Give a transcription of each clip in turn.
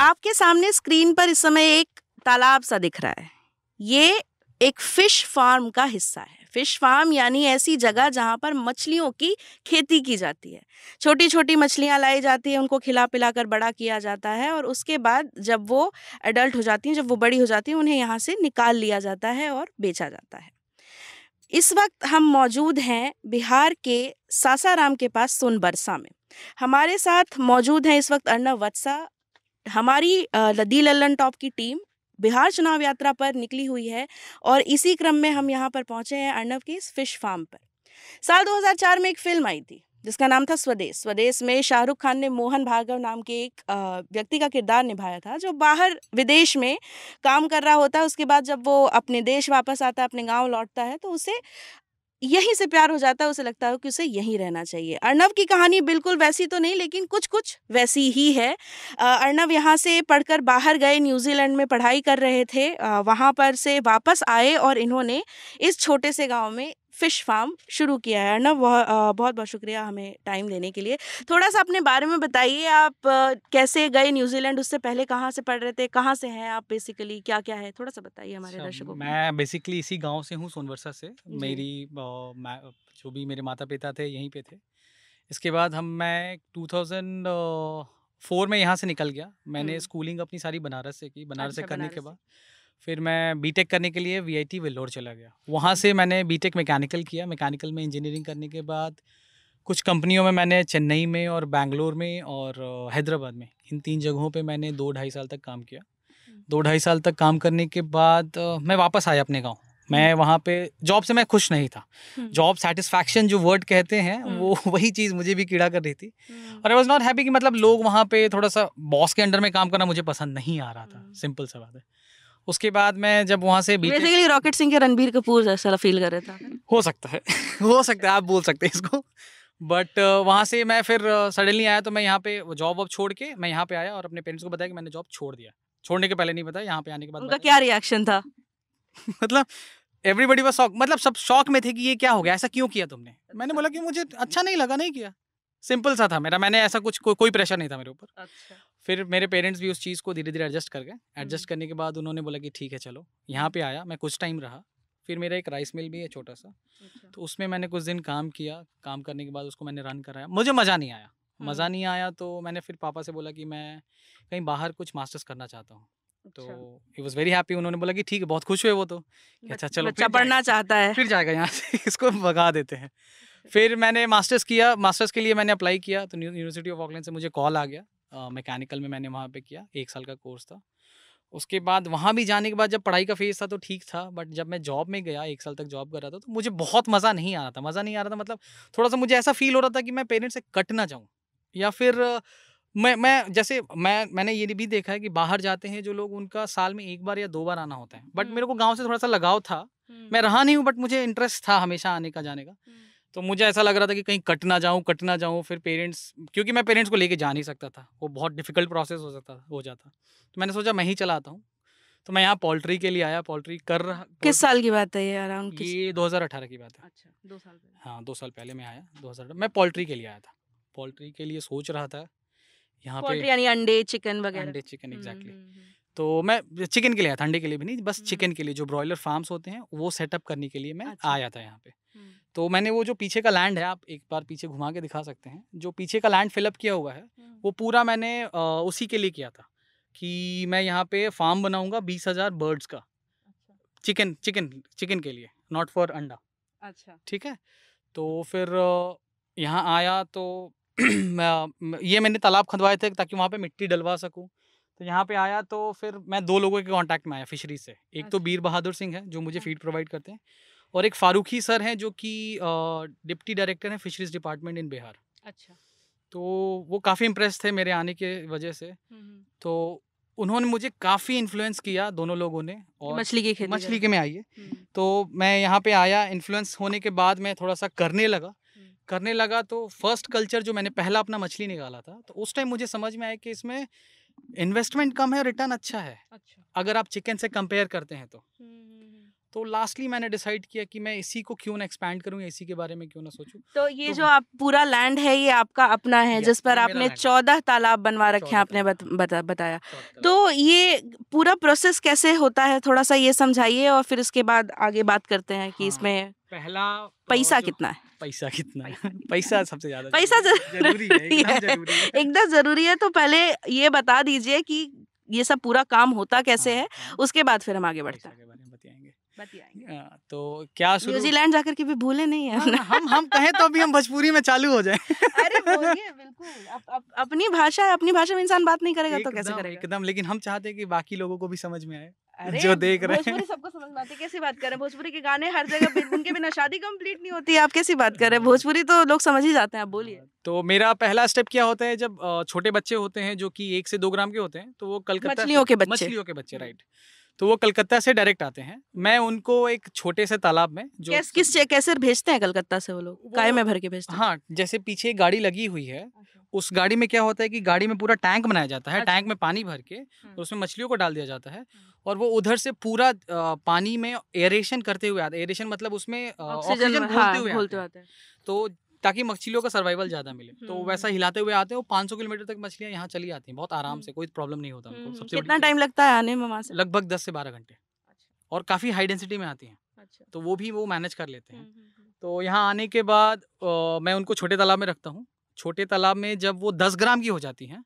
आपके सामने स्क्रीन पर इस समय एक तालाब सा दिख रहा है। ये एक फिश फार्म का हिस्सा है। फिश फार्म यानी ऐसी जगह जहाँ पर मछलियों की खेती की जाती है। छोटी छोटी मछलियाँ लाई जाती हैं, उनको खिला पिला कर बड़ा किया जाता है और उसके बाद जब वो एडल्ट हो जाती हैं, जब वो बड़ी हो जाती हैं, उन्हें यहाँ से निकाल लिया जाता है और बेचा जाता है। इस वक्त हम मौजूद हैं बिहार के सासाराम के पास सोनबरसा में। हमारे साथ मौजूद हैं इस वक्त अर्नव वत्सा। हमारी दी लल्लन टॉप की टीम बिहार चुनाव यात्रा पर निकली हुई है और इसी क्रम में हम यहाँ पर पहुँचे हैं अर्नव की इस फिश फार्म पर। साल 2004 में एक फिल्म आई थी जिसका नाम था स्वदेश। स्वदेश में शाहरुख खान ने मोहन भार्गव नाम के एक व्यक्ति का किरदार निभाया था जो बाहर विदेश में काम कर रहा होता है। उसके बाद जब वो अपने देश वापस आता है, अपने गांव लौटता है, तो उसे यहीं से प्यार हो जाता है। उसे लगता है कि उसे यहीं रहना चाहिए। अर्नव की कहानी बिल्कुल वैसी तो नहीं, लेकिन कुछ कुछ वैसी ही है। अर्नव यहाँ से पढ़कर बाहर गए, न्यूजीलैंड में पढ़ाई कर रहे थे। वहाँ पर से वापस आए और इन्होंने इस छोटे से गांव में फिश फार्म शुरू किया है। अर्नव, बहुत बहुत शुक्रिया हमें टाइम देने के लिए। थोड़ा सा अपने बारे में बताइए, आप कैसे गए न्यूजीलैंड, उससे पहले कहाँ से पढ़ रहे थे, कहाँ से हैं आप, बेसिकली क्या क्या है, थोड़ा सा बताइए हमारे दर्शकों को। मैं बेसिकली इसी गांव से हूँ, सोनबरसा से। जी। मेरी जो भी मेरे माता पिता थे यहीं पे थे। इसके बाद मैं 2004 में यहाँ से निकल गया। मैंने स्कूलिंग अपनी सारी बनारस से की। बनारस से अच्छा, करने के बनारस बाद फिर मैं बीटेक करने के लिए वीआईटी वेल्लोर चला गया। वहाँ से मैंने बीटेक मैकेनिकल किया। मैकेनिकल में इंजीनियरिंग करने के बाद कुछ कंपनियों में मैंने चेन्नई में और बैंगलोर में और हैदराबाद में, इन 3 जगहों पे मैंने 2-2.5 साल तक काम किया। 2-2.5 साल तक काम करने के बाद मैं वापस आया अपने गांव। मैं वहाँ पे जॉब से मैं खुश नहीं था। जॉब सेटिस्फैक्शन जो वर्ड कहते हैं वो वही चीज़ मुझे भी कीड़ा कर रही थी। और आई वाज नॉट हैप्पी कि मतलब लोग वहाँ पे थोड़ा सा बॉस के अंडर में काम करना मुझे पसंद नहीं आ रहा था। सिंपल सा बात है। उसके बाद मैं जब वहाँ से बीटेक, बेसिकली रॉकेट सिंह के रणबीर कपूर जैसा फील कर रहा था। हो सकता है हो सकता है, आप बोल सकते हैं इसको। बट वहाँ से मैं फिर सडनली आया, तो मैं यहाँ पे जॉब वॉब छोड़ के मैं यहाँ पे आया और अपने पेरेंट्स को बताया कि मैंने जॉब छोड़ दिया। छोड़ने के पहले नहीं बताया, यहाँ पे आने के बाद उनका बताया। क्या रिएक्शन था? मतलब एवरीबडी वाज शॉक, मतलब सब शॉक में थे कि ये क्या हो गया, ऐसा क्यों किया तुमने। मैंने बोला कि मुझे अच्छा नहीं लगा, नहीं किया। सिंपल सा था मेरा, मैंने ऐसा कुछ कोई प्रेशर नहीं था मेरे ऊपर। अच्छा। फिर मेरे पेरेंट्स भी उस चीज़ को धीरे धीरे एडजस्ट कर गए। एडजस्ट करने के बाद उन्होंने बोला कि ठीक है चलो। यहाँ पे आया, मैं कुछ टाइम रहा। फिर मेरा एक राइस मिल भी है छोटा सा, तो उसमें मैंने कुछ दिन काम किया। काम करने के बाद उसको मैंने रन कराया। मुझे मज़ा नहीं आया। मज़ा नहीं आया तो मैंने फिर पापा से बोला कि मैं कहीं बाहर कुछ मास्टर्स करना चाहता हूँ। तो ही वॉज वेरी हैप्पी। उन्होंने बोला कि ठीक है, बहुत खुश हुए वो तो, कि अच्छा चलो बच्चा पढ़ना चाहता है। फिर जाएगा यहाँ से इसको भगा देते हैं। फिर मैंने मास्टर्स किया। मास्टर्स के लिए मैंने अप्लाई किया तो यूनिवर्सिटी ऑफ ऑकलैंड से मुझे कॉल आ गया। मैकेनिकल में मैंने वहाँ पे किया, 1 साल का कोर्स था। उसके बाद वहाँ भी जाने के बाद जब पढ़ाई का फेज़ था तो ठीक था, बट जब मैं जॉब में गया, 1 साल तक जॉब कर रहा था, तो मुझे बहुत मज़ा नहीं आ रहा था। मज़ा नहीं आ रहा था मतलब थोड़ा-सा मुझे ऐसा फ़ील हो रहा था कि मैं पेरेंट्स से कट ना जाऊँ, या फिर मैं जैसे मैंने ये भी देखा है कि बाहर जाते हैं जो लोग, उनका साल में 1 बार या 2 बार आना होता है। बट मेरे को गाँव से थोड़ा-सा लगाव था। मैं रहा नहीं हूँ, बट मुझे इंटरेस्ट था हमेशा आने का, जाने का। तो मुझे ऐसा लग रहा था कि कहीं कट ना जाऊँ। फिर पेरेंट्स, क्योंकि मैं पेरेंट्स को लेके जा नहीं सकता था, वो बहुत डिफ़िकल्ट प्रोसेस हो जाता। तो मैंने सोचा मैं ही चला आता हूँ। तो मैं यहाँ पोल्ट्री के लिए आया, पोल्ट्री कर रहा। किस साल की बात है ये, अराउंड किस? ये 2018 की बात है। अच्छा, 2 साल पहले। हाँ, 2 साल पहले मैं आया, 2018 मैं पोल्ट्री के लिए आया था। पोल्ट्री के लिए सोच रहा था यहाँ पे, पोल्ट्री यानी अंडे, चिकन वगैरह? अंडे, चिकन, एग्जैक्टली। तो मैं चिकन के लिए आया था, अंडे के लिए भी नहीं, बस चिकन के लिए। जो ब्रॉयलर फार्म्स होते हैं वो सेटअप करने के लिए मैं आया था यहाँ पे। तो मैंने वो जो पीछे का लैंड है, आप एक बार पीछे घुमा के दिखा सकते हैं, जो पीछे का लैंड फिलअप किया हुआ है, वो पूरा मैंने उसी के लिए किया था कि मैं यहाँ पे फार्म बनाऊंगा 20,000 बर्ड्स का। चिकन के लिए, नॉट फॉर अंडा। अच्छा, ठीक है। तो फिर यहाँ आया तो ये मैंने तालाब खुदवाए थे ताकि वहाँ पे मिट्टी डलवा सकूँ। तो यहाँ पे आया तो फिर मैं 2 लोगों के कांटेक्ट में आया फिशरीज से। एक तो बीर बहादुर सिंह है जो मुझे फीड प्रोवाइड करते हैं, और एक फारूकी सर हैं जो कि डिप्टी डायरेक्टर हैं फिशरीज डिपार्टमेंट इन बिहार। अच्छा। तो वो काफ़ी इम्प्रेस थे मेरे आने के वजह से। तो उन्होंने मुझे काफ़ी इन्फ्लुएंस किया, दोनों लोगों ने। और मछली के में आइए। तो मैं यहाँ पे आया, इन्फ्लुएंस होने के बाद मैं थोड़ा सा करने लगा। तो फर्स्ट कल्चर जो मैंने पहला अपना मछली निकाला था, तो उस टाइम मुझे समझ में आया कि इसमें इन्वेस्टमेंट कम है, रिटर्न अच्छा है। अच्छा। अगर आप चिकन से कंपेयर करते हैं तो। तो लास्टली मैंने डिसाइड किया कि मैं इसी को क्यों ना एक्सपैंड करूँ, इसी के बारे में क्यों ना सोचूं। तो ये तो जो आप पूरा लैंड है ये आपका अपना है, Yes, जिस पर ये मेरा आपने land है। 14 तालाब बनवा रखे 14 हैं, आपने तालाब। बताया। 14 तो ये पूरा प्रोसेस कैसे होता है, थोड़ा सा ये समझाइए, और फिर उसके बाद आगे बात करते हैं कि हाँ, इसमें पहला पैसा जो कितना है। पैसा कितना है पैसा कितना पैसा है? सबसे ज्यादा पैसा जरूरी है, जरूरी एकदम है, जरूरी है। एकदम जरूरी है। तो पहले ये बता दीजिए कि ये सब पूरा काम होता कैसे है, हाँ, उसके बाद फिर हम आगे बढ़ते पैसा हैं। के बारे में बताएंगे। बताइए। तो क्या शुरू न्यूजीलैंड जाकर के भी भूले नहीं है हाँ, हम कहें तो अभी हम भोजपुरी में चालू हो जाए। अरे बोलिए, बिल्कुल। अपनी भाषा है, अपनी भाषा में इंसान बात नहीं करेगा तो कैसे एकदम करेगा। एकदम, लेकिन हम चाहते हैं कि बाकी लोगों को भी समझ में आए, अरे जो देख रहे हैं। भोजपुरी सबको समझ में आती है, कैसी बात कर रहे हैं। भोजपुरी के गाने हर जगह उनके बिना शादी कंप्लीट नहीं होती है, आप कैसी बात कर रहे हैं। भोजपुरी तो लोग समझ ही जाते हैं, आप बोलिए। तो मेरा पहला स्टेप क्या होता है, जब छोटे बच्चे होते हैं जो कि 1 से 2 ग्राम के होते हैं, तो वो कलकत्ता मछलियों के बच्चे। मछलियों के बच्चे, राइट। तो वो कलकत्ता से डायरेक्ट आते हैं। मैं उनको एक छोटे से तालाब में जो कैसे भेजते हैं कलकत्ता से वो लोग, काय में भर के भेजते हैं? हाँ, जैसे पीछे एक गाड़ी लगी हुई है, उस गाड़ी में क्या होता है कि गाड़ी में पूरा टैंक बनाया जाता है। अच्छा। टैंक में पानी भर के उसमें मछलियों को डाल दिया जाता है, और वो उधर से पूरा पानी में एरेशन करते हुए आते हैं। एरेशन मतलब उसमें ऑक्सीजन घोलते हुए आते हैं, तो ताकि मछलियों का सर्वाइवल ज्यादा मिले। तो वैसा हिलाते हुए आते हैं। 500 किलोमीटर तक मछलियां यहाँ चली आती हैं बहुत आराम से, कोई प्रॉब्लम नहीं होता उनको। सबसे कितना टाइम लगता है आने में वहाँ से? लगभग 10 से 12 घंटे, और काफ़ी हाई डेंसिटी में आती हैं। अच्छा। तो वो मैनेज कर लेते हैं। तो यहाँ आने के बाद मैं उनको छोटे तालाब में रखता हूँ। छोटे तालाब में जब वो 10 ग्राम की हो जाती हैं,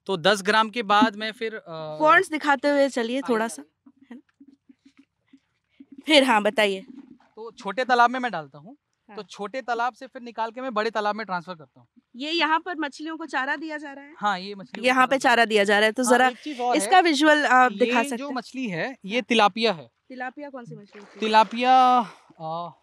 तो 10 ग्राम के बाद मैं फिर पॉइंट्स दिखाते हुए चलिए थोड़ा सा, है ना? फिर हाँ बताइए। तो छोटे तालाब में मैं डालता हूँ। तो छोटे तालाब से फिर निकाल के मैं बड़े तालाब में ट्रांसफर करता हूँ। ये यहाँ पर मछलियों को चारा दिया जा रहा है? हाँ, ये मछली यहाँ पे चारा दिया जा रहा है। तो जरा इसका विजुअल आप दिखा सकते हैं? जो मछली है ये तिलापिया है। तिलापिया कौन सी मछली होती है? तिलापिया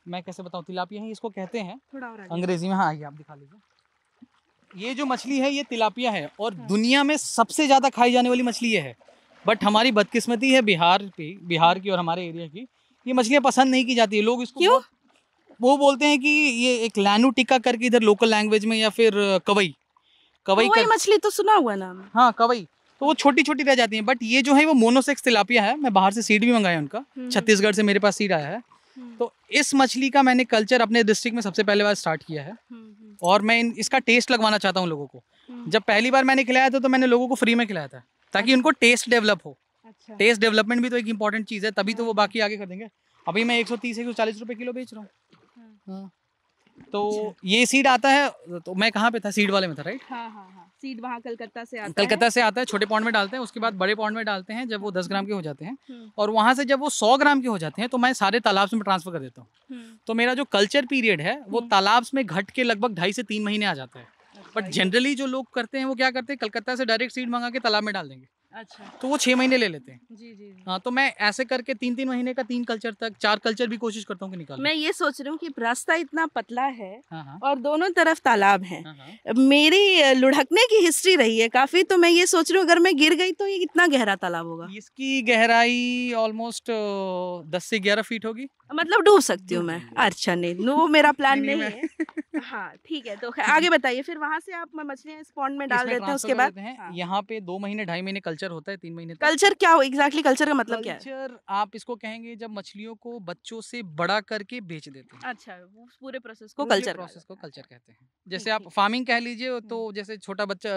मैं कैसे बताऊँ, तिलापिया ही इसको कहते हैं थोड़ा और आगे। अंग्रेजी में। हाँ, आइए आप दिखा लीजिए। ये जो मछली है ये तिलापिया है, और दुनिया में सबसे ज्यादा खाई जाने वाली मछली ये है। बट हमारी बदकिस्मती है बिहार की और हमारे एरिया की, ये मछलियाँ पसंद नहीं की जाती है। लोग इसको क्यों? वो बोलते हैं कि ये एक लैनू टिक्का करके इधर लोकल लैंग्वेज में, या फिर कवई वही मछली तो सुना हुआ नाम। हाँ, कवई। तो वो छोटी छोटी रह जाती हैं। बट ये जो है वो मोनोसेक्स तिलापिया है। मैं बाहर से सीड भी मंगाया उनका, छत्तीसगढ़ से मेरे पास सीड आया है। तो इस मछली का मैंने कल्चर अपने डिस्ट्रिक्ट में सबसे पहले बार स्टार्ट किया है, और मैं इसका टेस्ट लगवाना चाहता हूँ लोगों को। जब पहली बार मैंने खिलाया था तो मैंने लोगों को फ्री में खिलाया था, ताकि उनको टेस्ट डेवलप हो। अच्छा। टेस्ट डेवलपमेंट भी तो एक इंपॉर्टेंट चीज़ है, तभी तो वो बाकी आगे कर देंगे। अभी मैं 130-140 रुपए किलो बेच रहा हूँ। हाँ। तो ये सीड आता है, तो मैं कहाँ पे था, सीड वाले में था, राइट? हाँ। सीड वहाँ कलकत्ता से आता है। छोटे पॉन्ड में डालते हैं, उसके बाद बड़े पॉन्ड में डालते हैं जब वो 10 ग्राम के हो जाते हैं, और वहाँ से जब वो 100 ग्राम के हो जाते हैं तो मैं सारे तालाब में ट्रांसफर कर देता हूँ। तो मेरा जो कल्चर पीरियड है वो तालाब में घट के लगभग 2.5 से 3 महीने आ जाता है। बट जनरली जो लोग करते हैं वो क्या करते हैं, कलकत्ता से डायरेक्ट सीड मंगा के तालाब में डाल देंगे। अच्छा। तो वो 6 महीने ले लेते हैं। जी। हाँ, तो मैं ऐसे करके 3-3 महीने का 3 कल्चर तक 4 कल्चर भी कोशिश करता हूँ कि निकालूं। मैं ये सोच रही हूँ कि रास्ता इतना पतला है, हाँ। और दोनों तरफ तालाब है। हाँ। मेरी लुढ़कने की हिस्ट्री रही है काफी, तो मैं ये सोच रही हूँ अगर मैं गिर गई तो ये कितना गहरा तालाब होगा? इसकी गहराई ऑलमोस्ट 10 से 11 फीट होगी। मतलब डूब सकती हूँ मैं? अच्छा, नहीं, वो मेरा प्लान नहीं है। हाँ ठीक है, तो आगे बताइए। फिर वहाँ से आप मछलियाँ इस पॉन्ड में डाल देते हैं, उसके बाद यहाँ पे 2 महीने 2.5 महीने कल्चर होता है, 3 महीने तक। कल्चर क्या हो एग्जैक्टली? कल्चर का मतलब क्या है? कल्चर आप इसको कहेंगे जब मछलियों को बच्चों से बड़ा करके बेच देते हैं। अच्छा, वो पूरे प्रोसेस को कल्चर कहते हैं। जैसे आप फार्मिंग कह लीजिए, तो जैसे छोटा बच्चा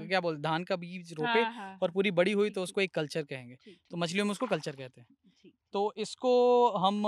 क्या बोल, धान का बीज रोपे और पूरी बड़ी हुई तो उसको एक कल्चर कहेंगे। तो मछलियों में उसको कल्चर कहते हैं। तो इसको हम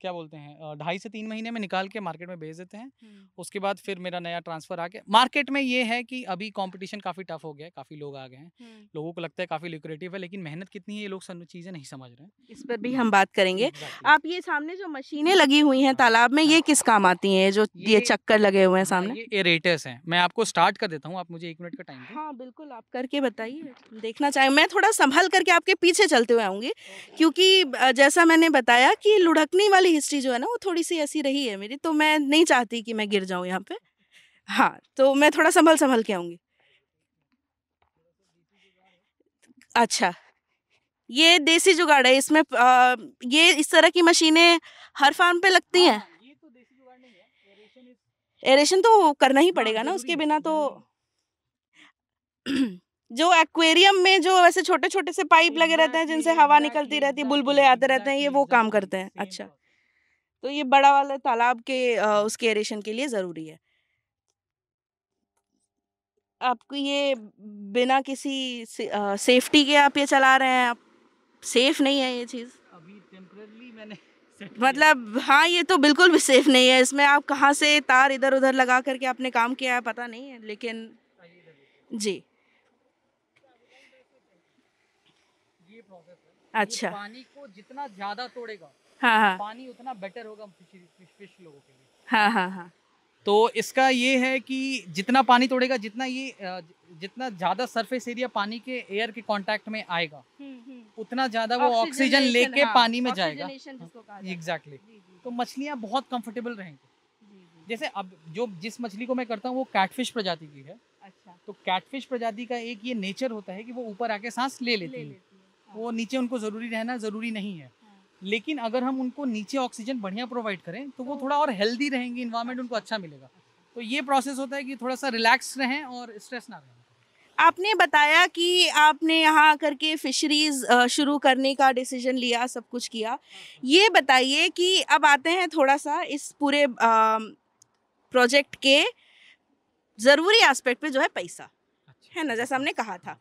क्या बोलते हैं, 2.5 से 3 महीने में निकाल के मार्केट में बेच देते हैं। उसके बाद फिर मेरा नया ट्रांसफर आके मार्केट में ये है कि अभी कंपटीशन काफ़ी टफ हो गया है, काफ़ी लोग आ गए हैं। लोगों को लगता है काफ़ी लुक्रेटिव है, लेकिन मेहनत कितनी है ये लोग चीज़ें नहीं समझ रहे हैं। इस पर भी हम बात करेंगे। आप ये सामने जो मशीनें लगी हुई हैं तालाब में, ये किस काम आती हैं? जो ये चक्कर लगे हुए हैं सामने, ये एरेटर्स हैं। मैं आपको स्टार्ट कर देता हूँ, आप मुझे 1 मिनट का टाइम दें। हाँ बिल्कुल, आप करके बताइए, देखना चाहें। मैं थोड़ा संभल करके आपके पीछे चलते हुए आऊंगी, क्योंकि जैसा मैंने बताया कि लुढ़कने वाली हिस्ट्री जो है ना वो थोड़ी सी ऐसी रही है मेरी, तो मैं नहीं चाहती कि मैं गिर जाऊं यहाँ पे। हाँ, तो मैं थोड़ा संभल के आऊंगी। अच्छा, ये देसी जुगाड़ है। इसमें ये इस तरह की मशीनें हर फार्म पे लगती हैं? ये तो देसी जुगाड़ नहीं है, एरेशन तो करना ही पड़ेगा ना, उसके बिना तो जो एक्वेरियम में जो वैसे छोटे छोटे से पाइप लगे रहते हैं जिनसे हवा निकलती रहती है, बुलबुले आते रहते हैं, ये वो काम करते हैं। अच्छा, तो ये बड़ा वाला तालाब के उसके एरेशन के लिए जरूरी है। आपको ये बिना किसी सेफ्टी के आप ये चला रहे हैं, आप सेफ नहीं है ये चीज? अभी टेम्परेरी मैंने मतलब हाँ, ये तो बिल्कुल भी सेफ नहीं है। इसमें आप कहाँ से तार इधर उधर लगा करके आपने काम किया है पता नहीं है, लेकिन जी। ये प्रोसेस है। अच्छा, पानी को जितना ज्यादा तोड़ेगा, हाँ हाँ पानी उतना बेटर होगा फिश लोगों के लिए। हाँ हाँ हाँ। तो इसका ये है कि जितना पानी तोड़ेगा, जितना ये जितना ज़्यादा सरफेस एरिया पानी के एयर के कांटेक्ट में आएगा, उतना ज़्यादा वो ऑक्सीजन लेके हाँ, पानी में जाएगा। जिसको कहा जाता है। एग्जैक्टली। जी, जी, तो मछलियाँ बहुत कंफर्टेबल रहेंगी। जी, जी। जैसे अब जिस मछली को मैं करता हूँ वो कैटफिश प्रजाति की है। अच्छा, तो कैटफिश प्रजाति का एक ये नेचर होता है कि वो ऊपर आके सांस ले लेती है। हाँ, वो नीचे उनको ज़रूरी रहना ज़रूरी नहीं है। हाँ। लेकिन अगर हम उनको नीचे ऑक्सीजन बढ़िया प्रोवाइड करें तो वो थोड़ा और हेल्दी रहेंगे, इन्वायरमेंट उनको अच्छा मिलेगा। तो ये प्रोसेस होता है कि थोड़ा सा रिलैक्स रहें और स्ट्रेस ना रहें। आपने बताया कि आपने यहाँ आकर के फिशरीज शुरू करने का डिसीजन लिया, सब कुछ किया। ये बताइए कि अब आते हैं थोड़ा सा इस पूरे प्रोजेक्ट के ज़रूरी एस्पेक्ट पे, जो है पैसा, है ना, जैसा हमने कहा था।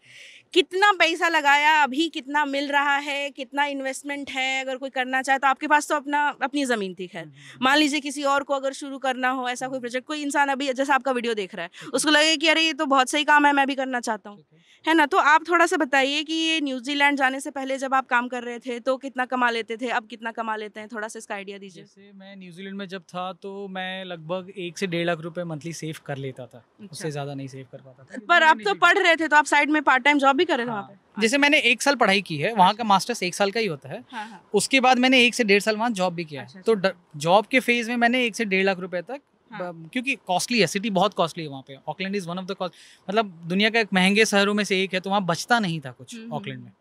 कितना पैसा लगाया, अभी कितना मिल रहा है, कितना इन्वेस्टमेंट है? अगर कोई करना चाहे तो आपके पास तो अपनी ज़मीन थी, खैर मान लीजिए किसी और को अगर शुरू करना हो ऐसा कोई प्रोजेक्ट, कोई इंसान अभी जैसा आपका वीडियो देख रहा है, उसको लगे कि अरे ये तो बहुत सही काम है, मैं भी करना चाहता हूँ, है ना। तो आप थोड़ा सा बताइए कि ये न्यूजीलैंड जाने से पहले जब आप काम कर रहे थे तो कितना कमा लेते थे, अब कितना कमा लेते हैं, थोड़ा सा इसका आइडिया दीजिए। जैसे मैं न्यूजीलैंड में जब था तो मैं लगभग 1 से 1.5 लाख रुपए मंथली सेव कर लेता था। उससे ज़्यादा नहीं सेव कर पाता था। पर आप तो पढ़ रहे थे, तो आप साइड में पार्ट टाइम जॉब भी कर रहे थे वहाँ पे? जैसे मैंने 1 साल पढ़ाई की है, वहाँ का मास्टर्स 1 साल का ही होता है। हाँ, हाँ। उसके बाद मैंने 1 से 1.5 साल वहाँ जॉब भी किया है। अच्छा, तो जॉब के फेज में मैंने 1 से 1.5 लाख रुपए तक, क्योंकि कॉस्टली है, सिटी बहुत कॉस्टली है वहाँ पे। Auckland is one of the cost, मतलब दुनिया का एक महंगे शहरों में से एक है, तो वहाँ बचता नहीं था कुछ ऑकलैंड में।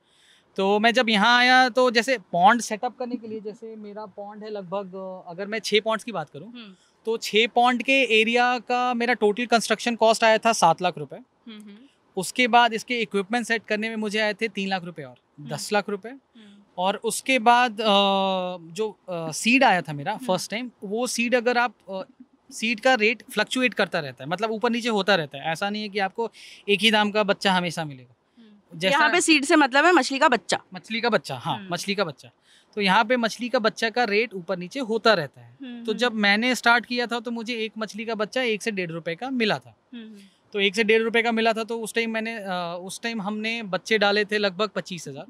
तो मैं जब यहाँ आया तो जैसे पॉन्ड सेटअप करने के लिए, जैसे मेरा पॉन्ड है लगभग, अगर मैं 6 पॉन्ड्स की बात करूँ तो 6 पॉन्ड के एरिया का मेरा टोटल कंस्ट्रक्शन कॉस्ट आया था 7 लाख रुपए। उसके बाद इसके इक्विपमेंट सेट करने में मुझे आए थे 3 लाख रुपए और 10 लाख रुपए। और उसके बाद जो सीड आया था मेरा फर्स्ट टाइम, वो सीड अगर आप सीड का रेट फ्लक्चुएट करता रहता है, मतलब ऊपर नीचे होता रहता है। ऐसा नहीं है कि आपको एक ही दाम का बच्चा हमेशा मिलेगा। यहाँ पे सीड से मतलब है मछली का बच्चा। मछली का बच्चा, हाँ, मछली का बच्चा। तो यहाँ पे मछली का बच्चा का रेट ऊपर नीचे होता रहता है। तो जब मैंने स्टार्ट किया था तो मुझे एक मछली का बच्चा 1 से 1.5 रुपए का मिला था। तो 1 से 1.5 रुपए का मिला था। तो उस टाइम हमने बच्चे डाले थे लगभग 25,000।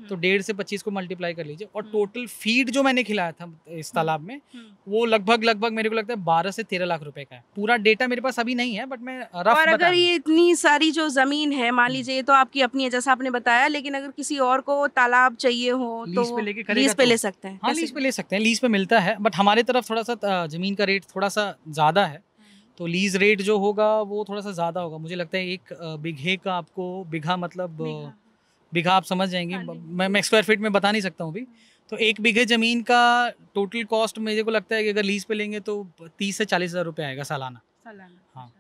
तो 1.5 से 25 को मल्टीप्लाई कर लीजिए। और टोटल फीड जो मैंने खिलाया था इस तालाब में, वो लगभग मेरे को लगता है 12 से 13 लाख रुपए का है। पूरा डेटा मेरे पास अभी नहीं है, बट मैं रफ और अगर ये इतनी सारी जो जमीन है, मान लीजिए तो आपकी अपनी है जैसा आपने बताया, लेकिन अगर किसी और को तालाब चाहिए हो तो लीज पे ले सकते हैं? हाँ, लीज पे ले सकते हैं, लीज पे मिलता है। बट हमारे तरफ थोड़ा सा जमीन का रेट थोड़ा सा ज़्यादा है, तो लीज रेट जो होगा वो थोड़ा सा ज़्यादा होगा। मुझे लगता है एक बीघे का आपको, बीघा मतलब बीघा आप समझ जाएंगे, मैं स्क्वायर फीट में बता नहीं सकता हूँ अभी। तो 1 बीघे ज़मीन का टोटल कॉस्ट मुझे को लगता है कि अगर लीज पे लेंगे तो 30 से 40 हज़ार रुपये आएगा सालाना। हाँ,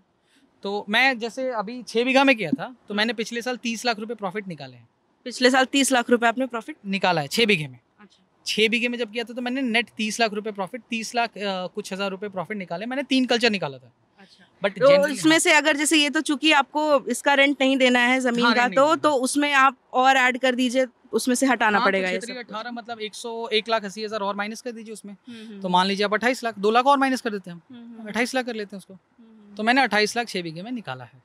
तो मैं जैसे अभी 6 बीघा में किया था तो मैंने पिछले साल 30 लाख रुपए प्रॉफिट निकाले हैं। पिछले साल 30 लाख रुपए आपने प्रॉफिट निकाला है 6 बीघे में। 6 बीघे में जब किया था तो मैंने नेट 30 लाख रुपए प्रॉफिट, 30 लाख कुछ हज़ार रुपए प्रॉफिट निकाले। मैंने 3 कल्चर निकाला था। बट तो इसमें से अगर जैसे ये तो चूंकि आपको इसका रेंट नहीं देना है जमीन का, तो उसमें आप और ऐड कर दीजिए, उसमें से हटाना पड़ेगा। तो 18 मतलब 1,80,000 और माइनस कर दीजिए उसमें। तो मान लीजिए आप 28 लाख, 2 लाख और माइनस कर देते हैं हम, 28 लाख कर लेते हैं उसको। तो मैंने 28 लाख 6 बीघे में निकाला है।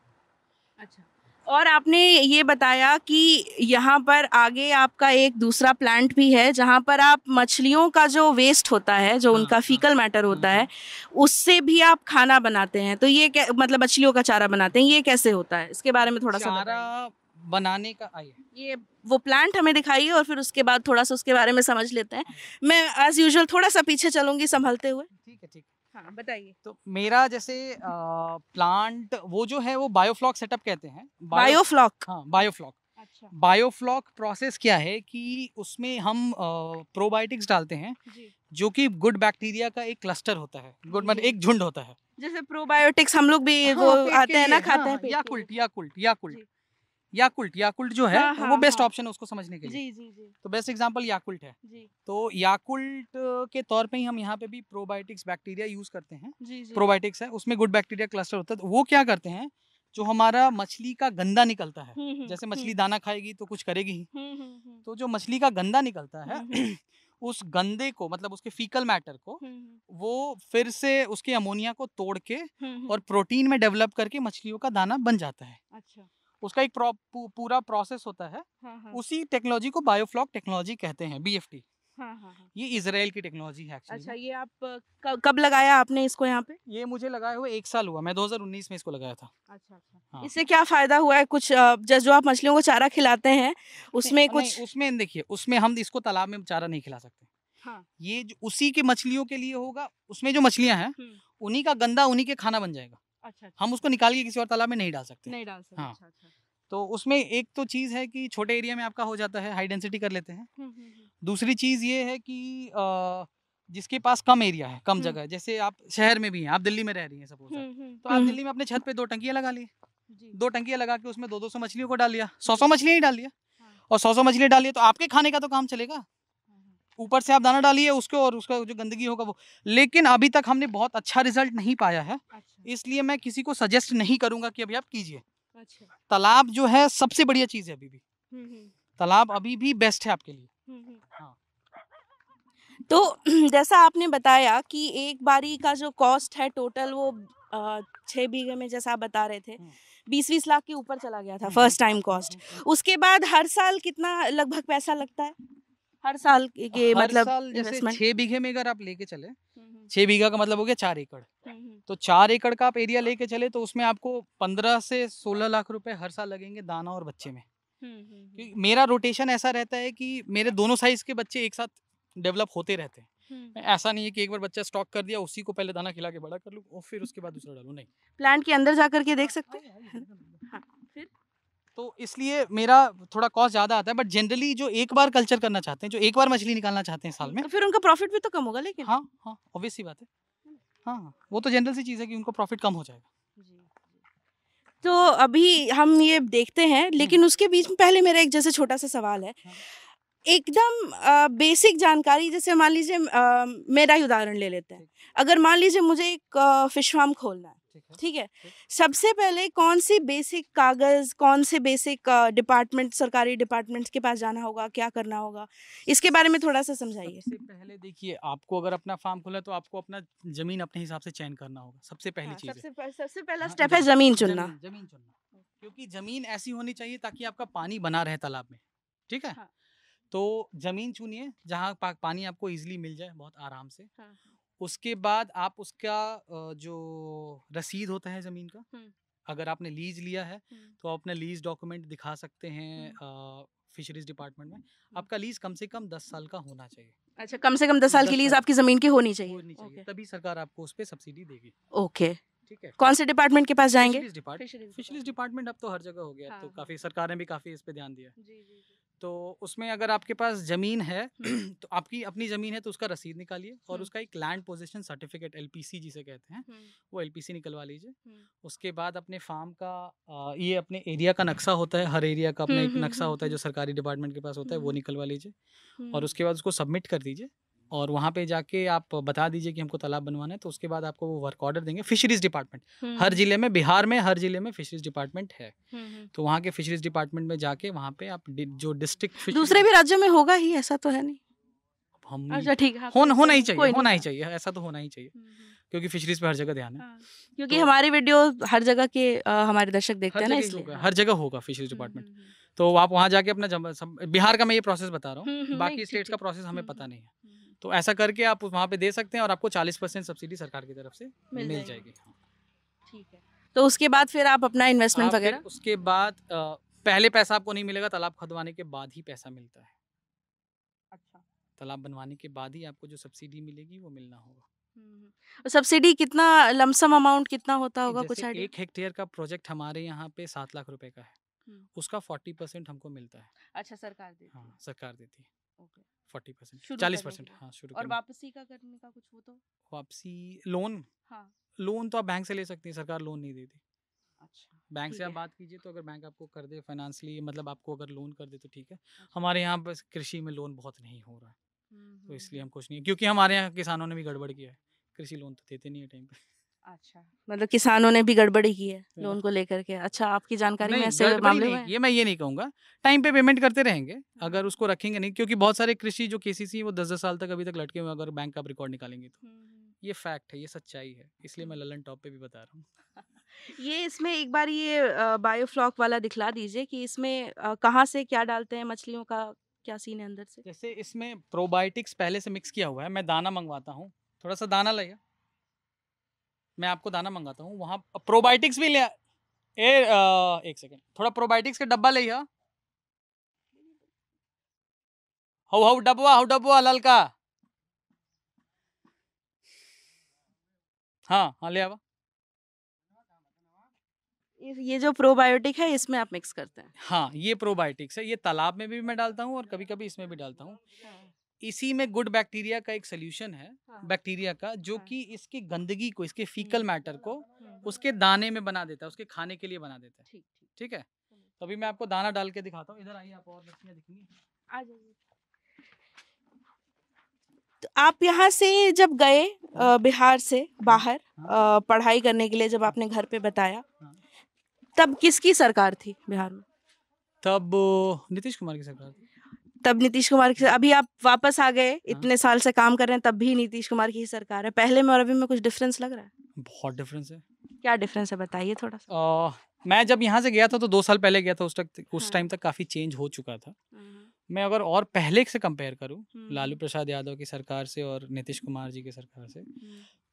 अच्छा, और आपने ये बताया कि यहाँ पर आगे आपका एक दूसरा प्लांट भी है जहाँ पर आप मछलियों का जो वेस्ट होता है, जो उनका फीकल मैटर होता है, उससे भी आप खाना बनाते हैं। तो ये मतलब मछलियों का चारा बनाते हैं, ये कैसे होता है, इसके बारे में थोड़ा सा चारा बनाने का आइए, ये वो प्लांट हमें दिखाइए और फिर उसके बाद थोड़ा सा उसके बारे में समझ लेते हैं। मैं एज यूजुअल थोड़ा सा पीछे चलूंगी संभलते हुए। ठीक है। हाँ, बताइए। तो मेरा जैसे प्लांट वो जो है वो बायोफ्लॉक सेटअप कहते हैं। बायोफ्लॉक? हाँ, बायोफ्लॉक। अच्छा, बायोफ्लॉक प्रोसेस क्या है कि उसमें हम प्रोबायोटिक्स डालते हैं, जो कि गुड बैक्टीरिया का एक क्लस्टर होता है, गुड मतलब एक झुंड होता है। जैसे प्रोबायोटिक्स हम लोग भी वो आते हैं ना, खाते हैं, याकुल्ट। याकुल्ट, याकुल्ट जो है हाँ, वो हाँ, बेस्ट हाँ। ऑप्शन है उसको समझने के लिए। जी, जी, जी, तो बेस्ट एग्जांपल याकुल्ट है। जी, तो याकुल्ट के तौर पे ही हम यहाँ पे भी प्रोबायोटिक्स बैक्टीरिया यूज़ करते हैं। जी, जी। प्रोबायोटिक्स है, उसमें गुड बैक्टीरिया क्लस्टर होता है। तो वो क्या करते हैं, जो हमारा मछली का गंदा निकलता है, हुँ, हुँ, जैसे हुँ, मछली दाना खाएगी तो कुछ करेगी ही। हुँ, हुँ, हुँ, तो जो मछली का गंदा निकलता है हुँ, हुँ, उस गंदे को, मतलब उसके फीकल मैटर को, हुँ, हुँ, वो फिर से उसके अमोनिया को तोड़ के हुँ, हुँ। और प्रोटीन में डेवलप करके मछलियों का दाना बन जाता है। अच्छा। उसका एक पूरा प्रोसेस होता है। हाँ, हाँ। उसी टेक्नोलॉजी को बायोफ्लॉक टेक्नोलॉजी कहते हैं, बीएफटी। हाँ, हाँ, हाँ। ये इजराइल की टेक्नोलॉजी है एक्चुअली अच्छा, में। ये आप कब लगाया आपने इसको यहाँ पे? ये मुझे लगाए हुए 1 साल हुआ, मैं 2019 में इसको लगाया था। अच्छा, अच्छा। हाँ। इससे क्या फ़ायदा हुआ है कुछ जो आप मछलियों को चारा खिलाते हैं, नहीं उसमें नहीं, कुछ उसमें देखिए, उसमें हम इसको तालाब में चारा नहीं खिला सकते। हाँ। ये जो उसी की मछलियों के लिए होगा, उसमें जो मछलियाँ हैं, हुँ। उन्हीं का गंदा उन्हीं के खाना बन जाएगा। अच्छा, अच्छा, हम उसको अच्छा। निकाल के किसी और तालाब में नहीं डाल सकते। नहीं डाल सकते। हाँ, अच्छा, अच्छा। तो उसमें एक तो चीज़ है कि छोटे एरिया में आपका हो जाता है, हाई डेंसिटी कर लेते हैं। हुँ, हुँ, हुँ। दूसरी चीज़ ये है कि जिसके पास कम एरिया है, कम हुँ। जगह है, जैसे आप शहर में भी हैं, आप दिल्ली में रह रही हैं सपोज़ हुँ, दैट, हुँ। तो हुँ, आप हुँ। दिल्ली में अपने छत पे 2 टंकियाँ लगा ली। जी। 2 टंकियाँ लगा के उसमें 2-200 मछलियों को डाल लिया, 100-100 मछलियाँ ही डाल लिया हाँ। और 100-100 मछलियाँ डालिए तो आपके खाने का तो काम चलेगा। हाँ, हाँ। ऊपर से आप दाना डालिए उसको और उसका जो गंदगी होगा वो। लेकिन अभी तक हमने बहुत अच्छा रिज़ल्ट नहीं पाया है, अच्छा, इसलिए मैं किसी को सजेस्ट नहीं करूँगा कि अभी आप कीजिए। अच्छा। तालाब जो है सबसे बढ़िया चीज़ है अभी भी। हुँ, हुँ। तालाब अभी भी बेस्ट है आपके लिए। हुँ, हुँ। हाँ। तो जैसा आपने बताया कि एक बारी का जो कॉस्ट है टोटल वो 6 बीघे में जैसा आप बता रहे थे, हुँ। 20-20 लाख के ऊपर चला गया था हुँ, हुँ। First time cost. उसके बाद हर साल कितना लगभग पैसा लगता है? हर साल के हर मतलब साल जैसे इन्वेस्टमेंट? 6 बीघे में अगर आप लेके चले, हुँ, हुँ। 6 बीघा का मतलब हो गया 4 एकड़। हुँ, हुँ। तो 4 एकड़ का आप एरिया लेके चले तो उसमें आपको 15 से 16 लाख रुपए हर साल लगेंगे दाना और बच्चे में। हुँ, हुँ, हुँ। क्योंकि मेरा रोटेशन ऐसा रहता है कि मेरे दोनों साइज़ के बच्चे एक साथ डेवलप होते रहते हैं। हुँ। ऐसा नहीं है कि एक बार बच्चा स्टॉक कर दिया, उसी को पहले दाना खिला के बड़ा कर लूँ और फिर उसके बाद दूसरा डालूँ, नहीं। प्लांट के अंदर जाकर के देख सकते आइए, हैं? आइए, है ना? एकदम, एकदम। हाँ, फिर? तो इसलिए मेरा थोड़ा कॉस्ट ज़्यादा आता है, बट जनरली जो एक बार कल्चर करना चाहते हैं, जो एक बार मछली निकालना चाहते हैं साल में, तो फिर उनका प्रॉफिट भी तो कम होगा लेकिन? हाँ, हाँ, ऑब्वियस सी बात है। हाँ, हाँ, वो तो जनरल सी चीज़ है कि उनको प्रॉफ़िट कम हो जाएगा। जी, जी। तो अभी हम ये देखते हैं, हुँ, लेकिन उसके बीच में पहले मेरा एक जैसे छोटा-सा सवाल है। हाँ, एकदम बेसिक जानकारी जैसे मान लीजिए मेरा ही उदाहरण ले लेते हैं। ठीक, अगर मान लीजिए मुझे एक फ़िश फ़ार्म खोलना है, ठीक है, ठीक है? ठीक। सबसे पहले कौन-सी बेसिक कागज़, कौन से बेसिक डिपार्टमेंट सरकारी डिपार्टमेंट्स के पास जाना होगा, क्या करना होगा? इसके बारे में थोड़ा-सा समझाइए। सबसे पहले देखिए, आपको अगर अपना फ़ार्म खोलना है तो आपको अपना ज़मीन अपने हिसाब से चयन करना होगा, सबसे पहली हाँ, चीज़ है। सबसे पहला हाँ, स्टेप है ज़मीन चुनना। ज़मीन ज़मीन चुनना। क्योंकि ज़मीन ऐसी होनी चाहिए ताकि आपका पानी बना रहे तालाब में, ठीक है? हाँ, तो ज़मीन चुनिए जहाँ पानी आपको ईज़िली मिल जाए बहुत आराम से। हाँ, हाँ। उसके बाद आप उसका जो रसीद होता है ज़मीन का, हुँ, अगर आपने लीज़ लिया है, हुँ, तो आप अपना लीज़ डॉक्यूमेंट दिखा सकते हैं हुँ, फिशरीज़ डिपार्टमेंट में। हुँ। आपका लीज़ कम से कम 10 साल का होना चाहिए। अच्छा, कम से कम 10 साल की 10 लीज़ साल आपकी ज़मीन की होनी चाहिए। होनी चाहिए, ओके, तभी सरकार आपको उस पे सब्सिडी देगी। ओके। ठीक है? कौन से डिपार्टमेंट के पास जाएँगे? Fisheries depart fisheries fisheries department. Department अब तो हर जगह हो गया है, हाँ, तो हाँ। काफ़ी सरकारें भी काफ़ी इस पे ध्यान दिया है। जी, जी, जी। तो उसमें अगर आपके पास ज़मीन है हुँ, तो आपकी अपनी ज़मीन है तो उसका रसीद निकालिए और हुँ, उसका एक लैंड पोजीशन सर्टिफिकेट एलपीसी जिसे कहते हैं, हुँ, वो एलपीसी निकलवा लीजिए। हुँ। उसके बाद अपने फार्म का ये अपने एरिया का नक्शा होता है, हर एरिया का अपना हुँ, एक हुँ, नक्शा हुँ, होता है हुँ, जो सरकारी डिपार्टमेंट के पास होता है, वो हुँ, निकलवा लीजिए और हुँ, उसके बाद उसको सबमिट कर दीजिए और वहाँ पे जाके आप बता दीजिए कि हमको तालाब बनवाना है, तो उसके बाद आपको वो वर्क ऑर्डर देंगे फिशरीज़ डिपार्टमेंट। हर हुँ, ज़िले में, बिहार में हर ज़िले में फिशरीज़ डिपार्टमेंट है। हुँ, हुँ। तो वहाँ के फिशरीज़ डिपार्टमेंट में जाके वहाँ पे आप जो डिस्ट्रिक्ट दूसरे फिशरीज़ भी राज्यों में होगा ही, ऐसा तो है नहीं? हम अच्छा ठीक है, हाँ, होना ही कोई चाहिए, कोई नहीं, होना ही हाँ। चाहिए, ऐसा तो होना ही चाहिए हुँ, हुँ। क्योंकि फिशरीज़ पे हर जगह ध्यान है। हाँ, क्योंकि तो हमारी वीडियो हर जगह के हमारे दर्शक देखते हर हैं ना जगह ही इसलिए। होगा, हाँ। हर जगह होगा फिशरीज़ हुँ, डिपार्टमेंट। हुँ, हुँ। तो आप वहाँ जाके अपना बिहार का मैं ये प्रोसेस बता रहा हूँ, हुँ, हुँ, नहीं बाकी ठीक, स्टेट्स का ठीक। प्रोसेस हमें हुँ, पता हुँ। नहीं है। हुँ, हुँ। तो ऐसा करके आप वहाँ पे दे सकते हैं और आपको 40% सब्सिडी सरकार की तरफ से मिल मिल जाएगी, जाएगी। हाँ। ठीक है। तो उसके बाद फिर आप अपना इन्वेस्टमेंट आप फिर वगैरह उसके बाद पहले पैसा आपको नहीं मिलेगा, तालाब खुदवाने के बाद ही पैसा मिलता है। अच्छा। तालाब बनवाने के बाद ही आपको जो सब्सिडी मिलेगी वो मिलना होगा। हुँ, हुँ। सब्सिडी कितना लमसम अमाउंट कितना होता होगा कुछ जैसे आइडिया? 1 हेक्टेयर का प्रोजेक्ट हमारे यहाँ पे 7 लाख रुपए का है, हुँ। उसका 40% हमको मिलता है। अच्छा सरकार देती है। हाँ, सरकार देती है ओके। 40%, शुरू करने के 40%, लिए। हाँ, शुरू और करने। वापसी का करने का कुछ वो तो? वापसी लोन, हाँ। लोन तो आप बैंक से ले सकती हैं, सरकार लोन नहीं देती। बैंक ठीक से आप है। बात कीजिए, तो अगर बैंक आपको कर दे फाइनेंशियली, मतलब आपको अगर लोन कर दे तो ठीक है। हमारे यहाँ बस कृषि में लोन बहुत नहीं हो रहा है, तो इसलिए हम कुछ नहीं, क्योंकि हमारे यहाँ किसानों ने भी गड़बड़ किया है, कृषि लोन तो देते नहीं है टाइम पे। अच्छा, मतलब किसानों ने भी गड़बड़ी की है है ना? लोन को लेकर के। अच्छा, आपकी जानकारी में नहीं, ऐसे गड़बड़ी मामले हुए नहीं, हैं? ये मैं ये नहीं कहूँगा, टाइम पे पेमेंट करते रहेंगे, अगर हम्म। उसको रखेंगे नहीं, क्योंकि बहुत सारे कृषि जो केसीसी वो 10-10 साल तक अभी तक लटके हुए हैं, अगर बैंक का आप रिकॉर्ड निकालेंगे तो। ये फैक्ट है, ये सच्चाई है, इसलिए मैं ललन टॉप पे भी बता रहा हूँ। ये इसमें एक बार ये बायोफ्लॉक वाला दिखला दीजिए कि इसमें कहाँ से क्या डालते हैं, मछलियों का क्या सीन है अंदर से? जैसे इसमें प्रोबायोटिक्स पहले से मिक्स किया हुआ है, मैं दाना मंगवाता हूँ, थोड़ा सा दाना लाइए, मैं आपको दाना मंगाता हूँ, वहाँ प्रोबायोटिक्स भी ले एक सेकंड, थोड़ा प्रोबायोटिक्स का डब्बा ले आ। हाउ डब्बा ललका। हाँ हाँ, ले आवा। ये जो प्रोबायोटिक है इसमें आप मिक्स करते हैं? हाँ, ये प्रोबायोटिक्स है, ये तालाब में भी मैं डालता हूँ और कभी कभी इसमें भी डालता हूँ। इसी में गुड बैक्टीरिया का एक सोल्यूशन है, बैक्टीरिया का, जो कि इसकी गंदगी को, इसके फीकल मैटर को उसके दाने में बना देता है, उसके खाने के लिए बना देता है। ठीक ठीक। ठीक है, तो अभी मैं आपको दाना डाल के दिखाता हूँ, इधर आइए, आप और मछलियाँ दिखेंगी। आ जाइए। तो आप यहाँ से जब गए बिहार से बाहर पढ़ाई करने के लिए, जब आपने घर पे बताया, हाँ। तब किसकी सरकार थी बिहार में? तब नीतीश कुमार की सरकार थी। तब नीतीश कुमार की। अभी आप वापस आ गए, इतने साल से काम कर रहे हैं, तब भी नीतीश कुमार की ही सरकार है। पहले में और अभी में कुछ डिफरेंस लग रहा है? बहुत डिफरेंस है। क्या डिफरेंस है, बताइए थोड़ा सा। मैं जब यहाँ से गया था तो 2 साल पहले गया था, उस हाँ। टाइम तक काफ़ी चेंज हो चुका था। मैं अगर और पहले से कंपेयर करूँ लालू प्रसाद यादव की सरकार से और नीतीश कुमार जी की सरकार से,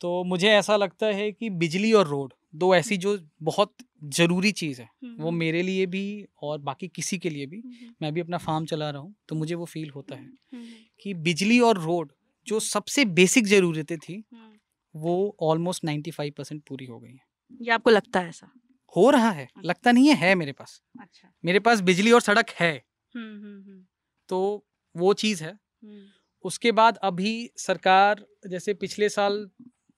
तो मुझे ऐसा लगता है कि बिजली और रोड, दो ऐसी जो बहुत ज़रूरी चीज़ है, वो मेरे लिए भी और बाकी किसी के लिए भी, मैं भी अपना फार्म चला रहा हूँ, तो मुझे वो फील होता है कि बिजली और रोड जो सबसे बेसिक ज़रूरतें थी, वो ऑलमोस्ट 95% पूरी हो गई हैं। ये आपको लगता है ऐसा? हो रहा है, लगता नहीं है मेरे पास। अच्छा। मेरे पास बिजली और सड़क है, तो वो चीज़ है। उसके बाद अभी सरकार, जैसे पिछले साल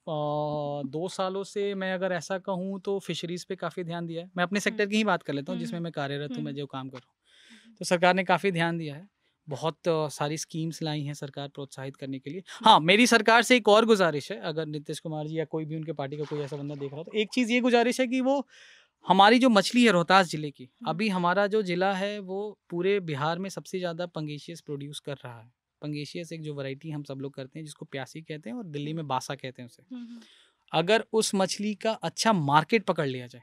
2 सालों से मैं अगर ऐसा कहूँ तो फिशरीज़ पे काफ़ी ध्यान दिया है। मैं अपने सेक्टर की ही बात कर लेता हूँ जिसमें मैं कार्यरत हूँ, मैं जो काम कर रहा हूँ। तो सरकार ने काफ़ी ध्यान दिया है, बहुत सारी स्कीम्स लाई हैं सरकार प्रोत्साहित करने के लिए। हाँ, मेरी सरकार से एक और गुजारिश है, अगर नीतीश कुमार जी या कोई भी उनके पार्टी का कोई ऐसा बंदा देख रहा हो, तो एक चीज़ ये गुजारिश है कि वो हमारी जो मछली है रोहतास ज़िले की, अभी हमारा जो ज़िला है वो पूरे बिहार में सबसे ज़्यादा पंगेशियस प्रोड्यूस कर रहा है। पंगेशियस एक जो वैरायटी हम सब लोग करते हैं, जिसको प्यासी कहते हैं और दिल्ली में बासा कहते हैं उसे। अगर उस मछली का अच्छा मार्केट पकड़ लिया जाए,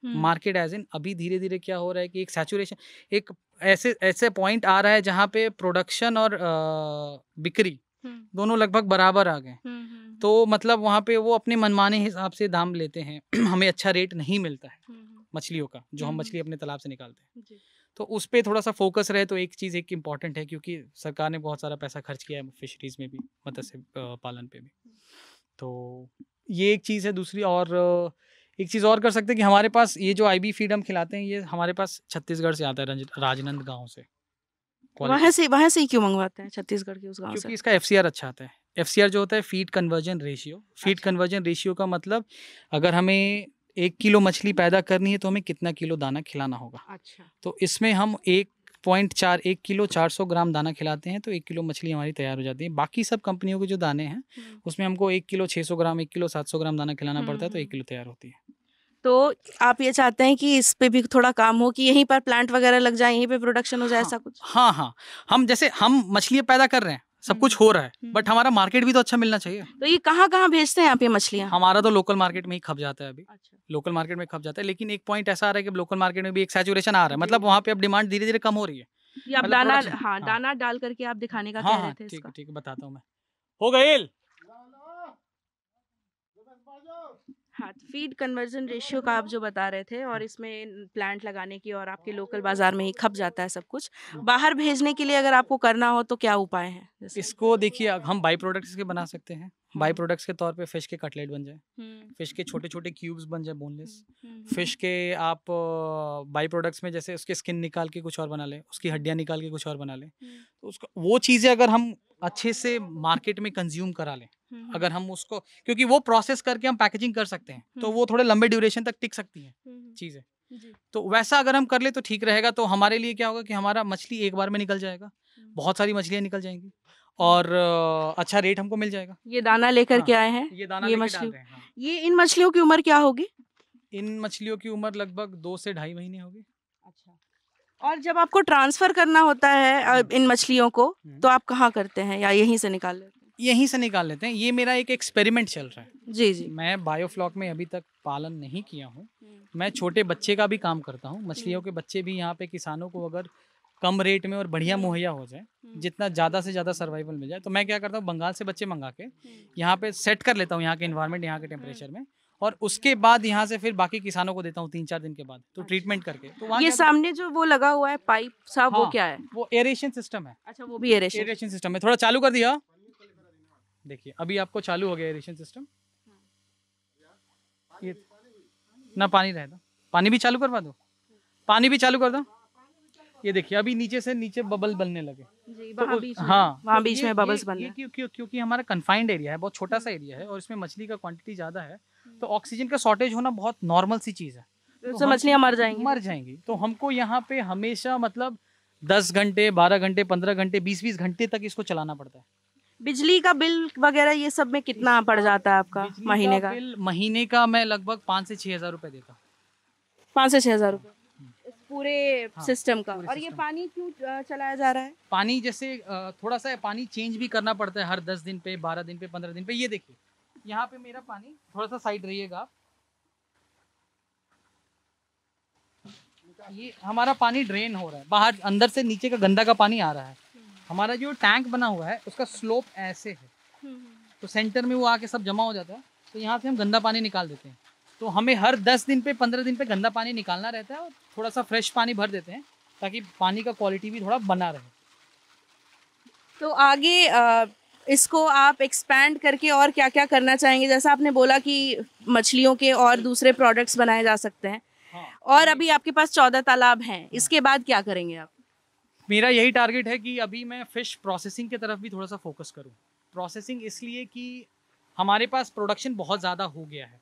मार्केट एज इन, अभी धीरे धीरे क्या हो रहा है कि एक सैचुरेशन, एक ऐसे पॉइंट आ रहा है जहाँ पे प्रोडक्शन और बिक्री दोनों लगभग बराबर आ गए। तो मतलब वहाँ पे वो अपने मनमाने हिसाब से दाम लेते हैं हमें अच्छा रेट नहीं मिलता है मछलियों का, जो हम मछली अपने तालाब से निकालते हैं। तो उस पर थोड़ा सा फोकस रहे तो एक चीज़ एक इम्पॉर्टेंट है, क्योंकि सरकार ने बहुत सारा पैसा खर्च किया है फिशरीज़ में भी, मत्स्य पालन पे भी। तो ये एक चीज़ है। दूसरी और एक चीज़ और कर सकते हैं कि हमारे पास ये जो IB फीड हम खिलाते हैं, ये हमारे पास छत्तीसगढ़ से आता है, राजनंद गाँव से। वहाँ से ही क्यों मंगवाते हैं छत्तीसगढ़ के उस गाँव से? क्योंकि इसका FCR अच्छा आता है। FCR जो होता है feed conversion ratio. Feed conversion ratio का मतलब, अगर हमें 1 किलो मछली पैदा करनी है तो हमें कितना किलो दाना खिलाना होगा। अच्छा। तो इसमें हम 1 किलो 400 ग्राम दाना खिलाते हैं तो 1 किलो मछली हमारी तैयार हो जाती है। बाकी सब कंपनियों के जो दाने हैं उसमें हमको 1 किलो 600 ग्राम, 1 किलो 700 ग्राम दाना खिलाना पड़ता है, तो 1 किलो तैयार होती है। तो आप ये चाहते हैं कि इस पे भी थोड़ा काम हो, कि यहीं पर प्लांट वगैरह लग जाए, यहीं पे प्रोडक्शन हो जाए, ऐसा कुछ? हाँ, हम जैसे हम मछलियाँ पैदा कर रहे हैं, सब कुछ हो रहा है, बट हमारा मार्केट भी तो अच्छा मिलना चाहिए। तो ये कहाँ भेजते हैं आप ये मछलियाँ? हमारा तो लोकल मार्केट में ही खप जाता है अभी। अच्छा। लोकल मार्केट में खप जाता है, लेकिन एक पॉइंट ऐसा आ रहा है कि लोकल मार्केट में भी एक सैचुरेशन आ रहा है, मतलब वहाँ पे अब डिमांड धीरे धीरे कम हो रही है। ये आप मतलब दाना, production- हाँ, दाना डाल करके आप दिखाने का कह रहे थे इसका। ठीक है, बताता हूँ मैं। हो गई। हाँ, फीड कन्वर्जन रेशियो का आप जो बता रहे थे, और इसमें प्लांट लगाने की, और आपके लोकल बाजार में ही खप जाता है सब कुछ। बाहर भेजने के लिए अगर आपको करना हो तो क्या उपाय हैं? जैसे इसको देखिए, हम बाई प्रोडक्ट्स के बना सकते हैं। बाई प्रोडक्ट्स के तौर पे फिश के कटलेट बन जाए, फिश के छोटे छोटे क्यूब्स बन जाए बोनलेस, फिश के आप बाई प्रोडक्ट्स में जैसे उसके स्किन निकाल के कुछ और बना लें, उसकी हड्डियाँ निकाल के कुछ और बना लें, तो उसका वो चीज़ें अगर हम अच्छे से मार्केट में कंज्यूम करा लें, अगर हम उसको, क्योंकि वो प्रोसेस करके हम पैकेजिंग कर सकते हैं, तो वो थोड़े लंबे ड्यूरेशन तक टिक सकती हैं चीज़ें, तो वैसा अगर हम कर ले तो ठीक रहेगा। तो हमारे लिए क्या होगा कि हमारा मछली एक बार में निकल जाएगा, बहुत सारी मछलियाँ निकल जाएंगी और अच्छा रेट हमको मिल जाएगा। ये दाना लेकर के आए हैं, ये दाना ये लेके मछली, डाल रहे हैं। हाँ। ये इन मछलियों की उम्र क्या होगी? इन मछलियों की उम्र लगभग 2 से ढाई महीने होगी। अच्छा। और जब आपको ट्रांसफर करना होता है इन मछलियों को, तो आप कहाँ करते हैं या यहीं से निकाल लेते हैं? यहीं से निकाल लेते हैं। ये मेरा एक एक्सपेरिमेंट चल रहा है। जी जी। मैं बायोफ्लॉक में अभी तक पालन नहीं किया हूँ। मैं छोटे बच्चे का भी काम करता हूँ। मछलियों के बच्चे भी यहाँ पे किसानों को अगर कम रेट में और बढ़िया मुहैया हो जाए, जितना ज़्यादा से ज़्यादा सर्वाइवल मिल जाए, तो मैं क्या करता हूँ, बंगाल से बच्चे मंगा के यहाँ पे सेट कर लेता हूँ, यहाँ के इन्वायरमेंट, यहाँ के टेम्परेचर में, और उसके बाद यहाँ से फिर बाकी किसानों को देता हूँ 3-4 दिन के बाद, तो ट्रीटमेंट करके। तो वहाँ ये क्या, सामने जो वो लगा हुआ है पाइप साहब, वो हाँ, क्या है? वो एरेशन सिस्टम है। अच्छा, वो भी एरेशन। एरेशन सिस्टम है। थोड़ा चालू कर दिया, देखिए अभी आपको चालू हो गया एरेशन सिस्टम। ये ना पानी रहेगा, पानी भी चालू करवा दो, पानी भी चालू कर दो। ये देखिए अभी नीचे से नीचे बबल बनने लगे जी, तो वहाँ बीच में, हाँ, वहाँ तो बीच में बबल्स बन रहे हैं। क्योंकि हमारा कन्फाइंड एरिया है, बहुत छोटा सा एरिया है और इसमें मछली का क्वांटिटी ज़्यादा है, तो ऑक्सीजन का शॉर्टेज होना बहुत नॉर्मल सी चीज़ है। तो उससे मछलियाँ मर जाएंगी। तो हमको यहाँ पे हमेशा मतलब 10 घंटे, 12 घंटे, 15 घंटे, 20-20 घंटे तक इसको चलाना पड़ता है। बिजली का बिल वगैरह ये सब में कितना पड़ जाता है आपका बिजली महीने का? बिल महीने का मैं लगभग 5 से 6 हज़ार रुपये देता हूँ। 5 से 6 हज़ार रुपये इस पूरे सिस्टम का। पूरे और ये सिस्टम। पानी क्यों चलाया जा रहा है? पानी जैसे थोड़ा सा पानी चेंज भी करना पड़ता है हर 10 दिन पे, 12 दिन पे, 15 दिन पे। ये देखिए यहाँ पे मेरा पानी, थोड़ा सा साइड रहिएगा आप, ये हमारा पानी ड्रेन हो रहा है बाहर, अंदर से नीचे का गंदा का पानी आ रहा है। हमारा जो टैंक बना हुआ है उसका स्लोप ऐसे है, तो सेंटर में वो आके सब जमा हो जाता है, तो यहाँ से हम गंदा पानी निकाल देते हैं। तो हमें हर 10 दिन पे, 15 दिन पे गंदा पानी निकालना रहता है और थोड़ा सा फ्रेश पानी भर देते हैं ताकि पानी का क्वालिटी भी थोड़ा बना रहे। तो आगे इसको आप एक्सपैंड करके और क्या क्या करना चाहेंगे? जैसा आपने बोला कि मछलियों के और दूसरे प्रोडक्ट्स बनाए जा सकते हैं, हाँ। और अभी आपके पास 14 तालाब हैं, इसके बाद क्या करेंगे आप? मेरा यही टारगेट है कि अभी मैं फ़िश प्रोसेसिंग की तरफ भी थोड़ा सा फोकस करूं। प्रोसेसिंग इसलिए कि हमारे पास प्रोडक्शन बहुत ज़्यादा हो गया है।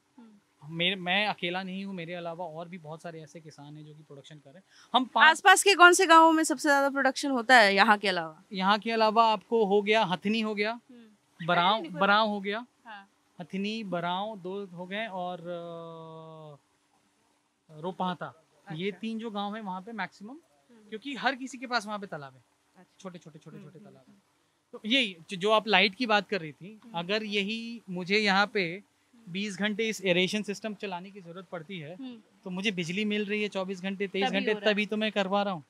मैं अकेला नहीं हूँ, मेरे अलावा और भी बहुत सारे ऐसे किसान हैं जो कि प्रोडक्शन कर रहे हैं। हम आसपास के कौन से गांवों में सबसे ज्यादा प्रोडक्शन होता है यहाँ के अलावा? यहाँ के अलावा आपको हो गया हथनी हो गया, बराव हो गया, हथनी बराव 2 हो गए, और रोपहता, ये 3 जो गांव है वहाँ पे मैक्सिमम, क्योंकि हर किसी के पास वहाँ पे तालाब है, छोटे छोटे तालाब है। तो यही जो आप लाइट की बात कर रही थी, अगर यही मुझे यहाँ पे 20 घंटे इस एरेशन सिस्टम चलाने की जरूरत पड़ती है, तो मुझे बिजली मिल रही है 24 घंटे, 23 घंटे, तभी तो मैं करवा रहा हूँ।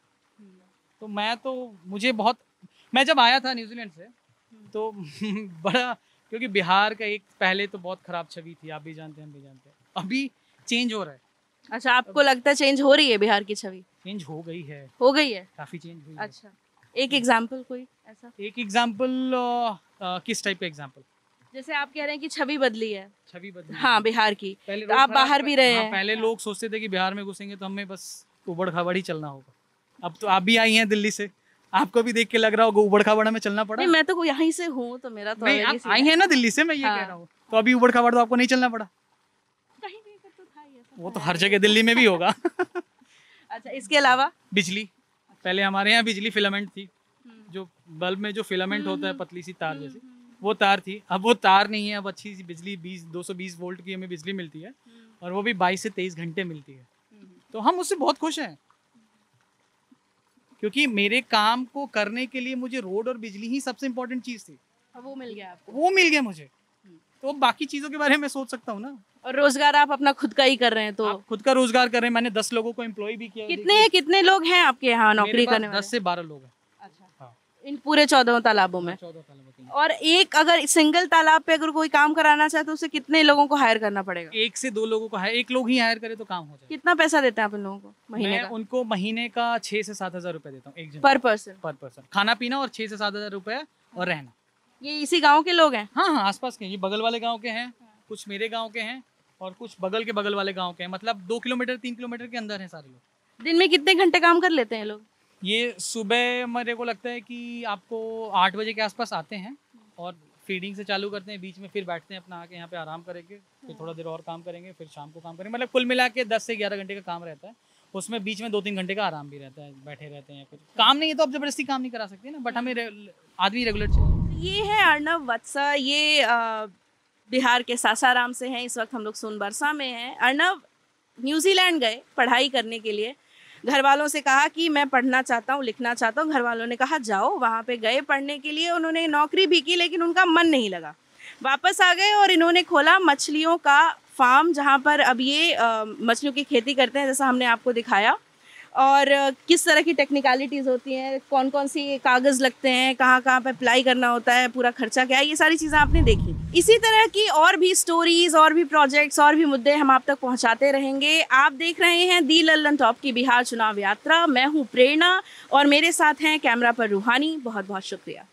तो मुझे बहुत, मैं जब आया था न्यूजीलैंड से तो बड़ा, क्योंकि बिहार का एक पहले तो बहुत खराब छवि थी, आप भी जानते हैं, हम भी जानते हैं, अभी चेंज हो रहा है। अच्छा, आपको लगता है चेंज हो रही है बिहार की छवि? चेंज हो गई है, काफी चेंज हुई है। अच्छा, एक एग्जाम्पल कोई ऐसा? एक एग्जाम्पल किस टाइप का एग्जाम्पल? जैसे आप कह रहे हैं कि छवि बदली है। हाँ, बिहार की। पहले तो आप बाहर भी रहे हैं। पहले लोग सोचते थे कि बिहार में घुसेंगे तो हमें बस उबड़ खाबड़ ही चलना होगा। अब तो आप भी आई हैं दिल्ली से, आपको भी देख के लग रहा होगा उबड़ खाबड़ में चलना पड़ा। नहीं, मैं तो यहीं से हूँ, तो मेरा तो नहीं, आप आई हैं ना दिल्ली से, मैं ये कह रहा हूँ, तो अभी उबड़ खाबड़ तो आपको नहीं चलना पड़ा। वो तो हर जगह दिल्ली में भी होगा। अच्छा, इसके अलावा बिजली, पहले हमारे यहाँ बिजली फिलामेंट थी, जो बल्ब में जो फिलामेंट होता है पतली सी तार जैसी, वो तार थी। अब वो तार नहीं है, अब अच्छी सी बिजली 220 वोल्ट की हमें बिजली मिलती है, और वो भी 22 से 23 घंटे मिलती है। तो हम उससे बहुत खुश हैं, क्योंकि मेरे काम को करने के लिए मुझे रोड और बिजली ही सबसे इम्पोर्टेंट चीज़ थी। वो मिल गया आपको? वो मिल गया मुझे, तो बाकी चीज़ों के बारे में सोच सकता हूँ ना। और रोजगार आप अपना खुद का ही कर रहे हैं, तो आप खुद का रोजगार कर रहे हैं। मैंने 10 लोगों को एम्प्लॉय भी किया। कितने लोग हैं आपके यहाँ नौकरी करने वाले? 10 से 12 लोग हैं। अच्छा, हाँ। इन पूरे 14 तालाबों में? 14 तालाबों में। और एक अगर सिंगल तालाब पे अगर कोई काम कराना चाहे तो उसे कितने लोगों को हायर करना पड़ेगा? 1 से 2 लोगों को हायर, 1 लोग ही हायर करे तो काम हो जाए। कितना पैसा देते हैं आप इन लोगों को महीने का? उनको महीने का 6 से 7 हज़ार रुपए देता हूँ, एक जन पर पर्सन। खाना पीना और 6 से 7 हज़ार रुपए और रहना। ये इसी गांव के लोग हैं? हाँ हाँ, आसपास के, ये बगल वाले गांव के हैं, कुछ मेरे गांव के हैं और कुछ बगल के बगल वाले गांव के हैं। मतलब 2 किलोमीटर 3 किलोमीटर के अंदर हैं सारे लोग। दिन में कितने घंटे काम कर लेते हैं लोग? ये सुबह मेरे को लगता है कि आपको 8 बजे के आसपास आते हैं और फीडिंग से चालू करते हैं, बीच में फिर बैठते हैं अपना आके यहाँ पे आराम करेंगे, फिर थोड़ा देर और काम करेंगे, फिर शाम को काम करेंगे। मतलब कुल मिला के 10 से 11 घंटे का काम रहता है। उसमें बीच में 2-3 घंटे का आराम भी रहता है, बैठे रहते हैं। कुछ काम नहीं है तो आप जबरदस्ती काम नहीं करा सकते ना, बट हमें आदमी रेगुलर चाहिए। ये है अर्नव वत्सा, ये बिहार के सासाराम से हैं। इस वक्त हम लोग सोनबरसा में हैं। अर्नव न्यूजीलैंड गए पढ़ाई करने के लिए। घर वालों से कहा कि मैं पढ़ना चाहता हूँ, लिखना चाहता हूँ। घर वालों ने कहा जाओ। वहाँ पे गए पढ़ने के लिए। उन्होंने नौकरी भी की लेकिन उनका मन नहीं लगा। वापस आ गए और इन्होंने खोला मछलियों का फार्म, जहाँ पर अब ये मछलियों की खेती करते हैं, जैसा हमने आपको दिखाया। और किस तरह की टेक्निकलिटीज़ होती हैं, कौन कौन सी कागज़ लगते हैं, कहाँ कहाँ पे अप्लाई करना होता है, पूरा खर्चा क्या है, ये सारी चीज़ें आपने देखी। इसी तरह की और भी स्टोरीज़, और भी प्रोजेक्ट्स, और भी मुद्दे हम आप तक पहुँचाते रहेंगे। आप देख रहे हैं दी लल्लन टॉप की बिहार चुनाव यात्रा। मैं हूँ प्रेरणा और मेरे साथ हैं कैमरा पर रूहानी। बहुत बहुत शुक्रिया।